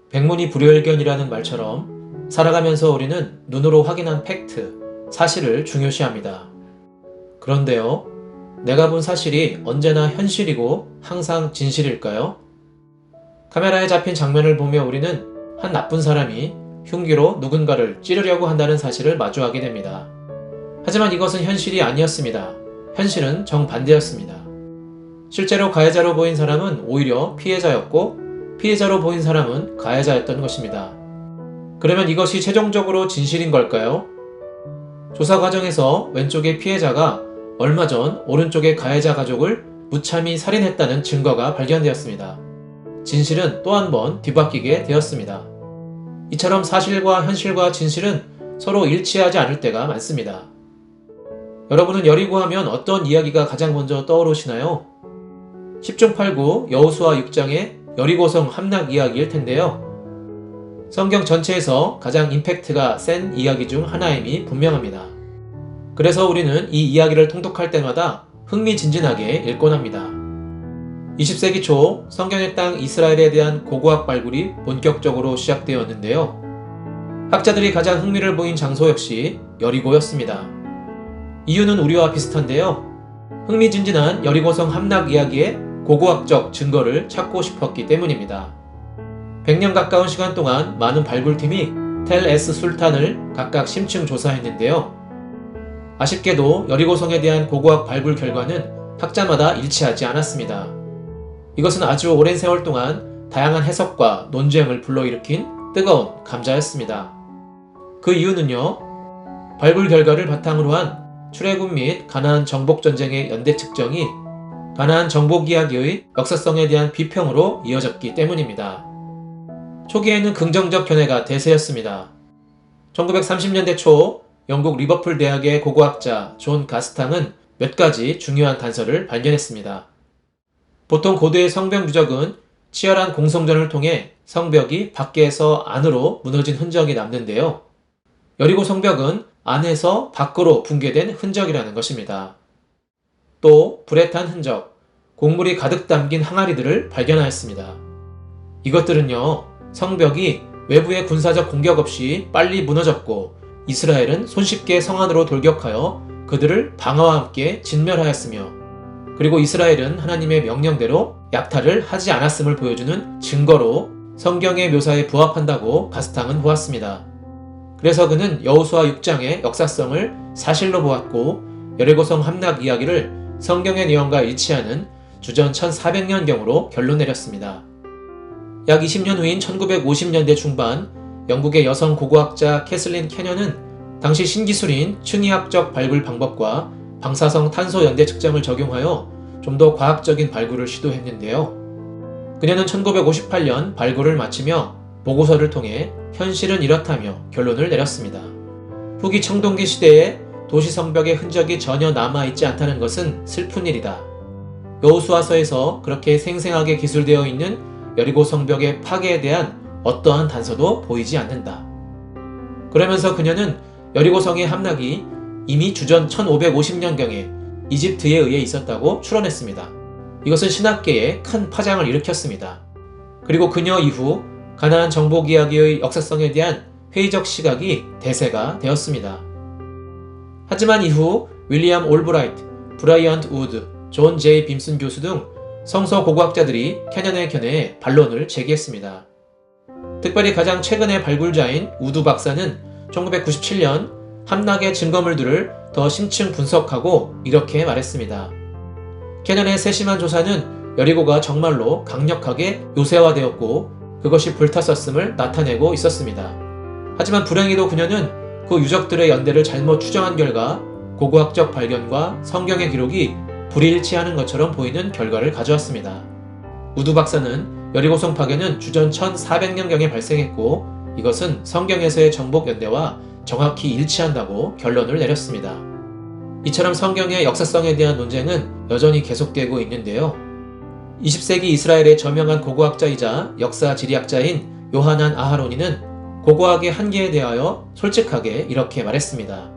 백문이 불여일견이라는 말처럼 살아가면서 우리는 눈으로 확인한 팩트, 사실을 중요시합니다. 그런데요, 내가 본 사실이 언제나 현실이고 항상 진실일까요? 카메라에 잡힌 장면을 보며 우리는 한 나쁜 사람이 흉기로 누군가를 찌르려고 한다는 사실을 마주하게 됩니다. 하지만 이것은 현실이 아니었습니다. 현실은 정반대였습니다. 실제로 가해자로 보인 사람은 오히려 피해자였고, 피해자로 보인 사람은 가해자였던 것입니다. 그러면 이것이 최종적으로 진실인 걸까요? 조사 과정에서 왼쪽의 피해자가 얼마 전 오른쪽의 가해자 가족을 무참히 살인했다는 증거가 발견되었습니다. 진실은 또 한 번 뒤바뀌게 되었습니다. 이처럼 사실과 현실과 진실은 서로 일치하지 않을 때가 많습니다. 여러분은 여리고 하면 어떤 이야기가 가장 먼저 떠오르시나요? 10중 8구 여호수아 6장의 여리고성 함락 이야기일 텐데요. 성경 전체에서 가장 임팩트가 센 이야기 중 하나임이 분명합니다. 그래서 우리는 이 이야기를 통독할 때마다 흥미진진하게 읽곤 합니다. 20세기 초 성경의 땅 이스라엘에 대한 고고학 발굴이 본격적으로 시작되었는데요. 학자들이 가장 흥미를 보인 장소 역시 여리고였습니다. 이유는 우리와 비슷한데요. 흥미진진한 여리고성 함락 이야기의 고고학적 증거를 찾고 싶었기 때문입니다. 100년 가까운 시간 동안 많은 발굴팀이 텔 에스 술탄을 각각 심층 조사했는데요. 아쉽게도 여리고성에 대한 고고학 발굴 결과는 학자마다 일치하지 않았습니다. 이것은 아주 오랜 세월 동안 다양한 해석과 논쟁을 불러일으킨 뜨거운 감자였습니다. 그 이유는요, 발굴 결과를 바탕으로 한 출애굽 및 가나안 정복 전쟁의 연대 측정이 가나안 정복 이야기의 역사성에 대한 비평으로 이어졌기 때문입니다. 초기에는 긍정적 견해가 대세였습니다. 1930년대 초 영국 리버풀 대학의 고고학자 존 가스탕은 몇 가지 중요한 단서를 발견했습니다. 보통 고대의 성벽 유적은 치열한 공성전을 통해 성벽이 밖에서 안으로 무너진 흔적이 남는데요. 여리고 성벽은 안에서 밖으로 붕괴된 흔적이라는 것입니다. 또 불에 탄 흔적, 곡물이 가득 담긴 항아리들을 발견하였습니다. 이것들은요, 성벽이 외부의 군사적 공격 없이 빨리 무너졌고 이스라엘은 손쉽게 성 안으로 돌격하여 그들을 방어와 함께 진멸하였으며, 그리고 이스라엘은 하나님의 명령대로 약탈을 하지 않았음을 보여주는 증거로 성경의 묘사에 부합한다고 가스탕은 보았습니다. 그래서 그는 여호수아 6장의 역사성을 사실로 보았고 여리고성 함락 이야기를 성경의 내용과 일치하는 주전 1400년경으로 결론 내렸습니다. 약 20년 후인 1950년대 중반 영국의 여성 고고학자 캐슬린 캐년은 당시 신기술인 층위학적 발굴 방법과 방사성 탄소 연대 측정을 적용하여 좀 더 과학적인 발굴을 시도했는데요. 그녀는 1958년 발굴을 마치며 보고서를 통해 현실은 이렇다며 결론을 내렸습니다. 후기 청동기 시대에 도시 성벽의 흔적이 전혀 남아있지 않다는 것은 슬픈 일이다. 여호수아서에서 그렇게 생생하게 기술되어 있는 여리고 성벽의 파괴에 대한 어떠한 단서도 보이지 않는다. 그러면서 그녀는 여리고성의 함락이 이미 주전 1550년경에 이집트에 의해 있었다고 추론했습니다. 이것은 신학계에 큰 파장을 일으켰습니다. 그리고 그녀 이후 가나안 정복 이야기의 역사성에 대한 회의적 시각이 대세가 되었습니다. 하지만 이후 윌리엄 올브라이트, 브라이언트 우드, 존 제이 빔슨 교수 등 성서 고고학자들이 캐년의 견해에 반론을 제기했습니다. 특별히 가장 최근의 발굴자인 우드 박사는 1997년 함락의 증거물들을 더 심층 분석하고 이렇게 말했습니다. 캐년의 세심한 조사는 여리고가 정말로 강력하게 요새화되었고 그것이 불탔었음을 나타내고 있었습니다. 하지만 불행히도 그녀는 그 유적들의 연대를 잘못 추정한 결과 고고학적 발견과 성경의 기록이 불일치하는 것처럼 보이는 결과를 가져왔습니다. 우드 박사는 여리고성 파괴는 주전 1400년경에 발생했고 이것은 성경에서의 정복 연대와 정확히 일치한다고 결론을 내렸습니다. 이처럼 성경의 역사성에 대한 논쟁은 여전히 계속되고 있는데요. 20세기 이스라엘의 저명한 고고학자이자 역사 지리학자인 요하난 아하로니는 고고학의 한계에 대하여 솔직하게 이렇게 말했습니다.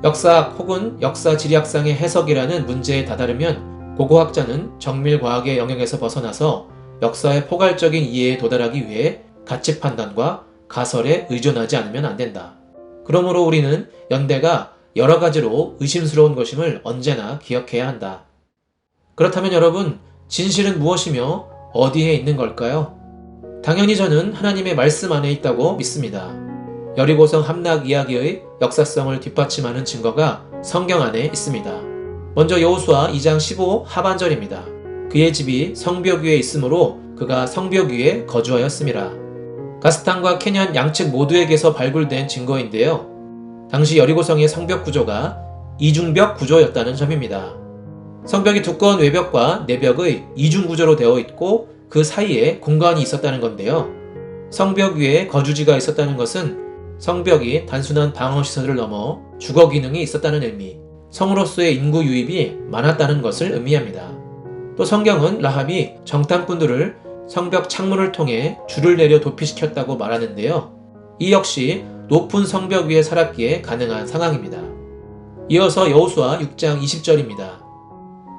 역사학 혹은 역사 지리학상의 해석이라는 문제에 다다르면 고고학자는 정밀 과학의 영역에서 벗어나서 역사의 포괄적인 이해에 도달하기 위해 가치 판단과 가설에 의존하지 않으면 안 된다. 그러므로 우리는 연대가 여러 가지로 의심스러운 것임을 언제나 기억해야 한다. 그렇다면 여러분, 진실은 무엇이며 어디에 있는 걸까요? 당연히 저는 하나님의 말씀 안에 있다고 믿습니다. 여리고성 함락 이야기의 역사성을 뒷받침하는 증거가 성경 안에 있습니다. 먼저 여호수아 2장 15 하반절입니다. 그의 집이 성벽 위에 있으므로 그가 성벽 위에 거주하였음이라. 가스탄과 캐년 양측 모두에게서 발굴된 증거인데요. 당시 여리고성의 성벽 구조가 이중벽 구조였다는 점입니다. 성벽이 두꺼운 외벽과 내벽의 이중 구조로 되어 있고 그 사이에 공간이 있었다는 건데요. 성벽 위에 거주지가 있었다는 것은 성벽이 단순한 방어시설을 넘어 주거 기능이 있었다는 의미, 성으로서의 인구 유입이 많았다는 것을 의미합니다. 또 성경은 라합이 정탐꾼들을 성벽 창문을 통해 줄을 내려 도피시켰다고 말하는데요. 이 역시 높은 성벽 위에 살았기에 가능한 상황입니다. 이어서 여호수아 6장 20절입니다.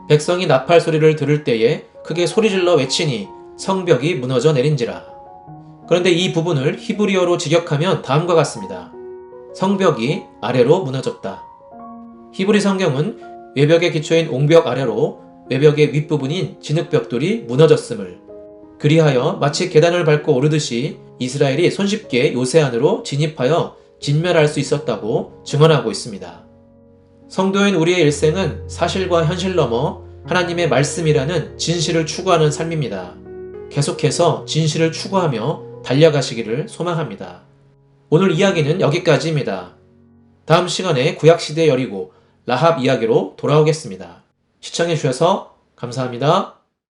백성이 나팔 소리를 들을 때에 크게 소리질러 외치니 성벽이 무너져 내린지라. 그런데 이 부분을 히브리어로 직역하면 다음과 같습니다. 성벽이 아래로 무너졌다. 히브리 성경은 외벽의 기초인 옹벽 아래로 외벽의 윗부분인 진흙벽돌이 무너졌음을, 그리하여 마치 계단을 밟고 오르듯이 이스라엘이 손쉽게 요새 안으로 진입하여 진멸할 수 있었다고 증언하고 있습니다. 성도인 우리의 일생은 사실과 현실 넘어 하나님의 말씀이라는 진실을 추구하는 삶입니다. 계속해서 진실을 추구하며 달려가시기를 소망합니다. 오늘 이야기는 여기까지입니다. 다음 시간에 구약시대 여리고 라합 이야기로 돌아오겠습니다. 시청해주셔서 감사합니다.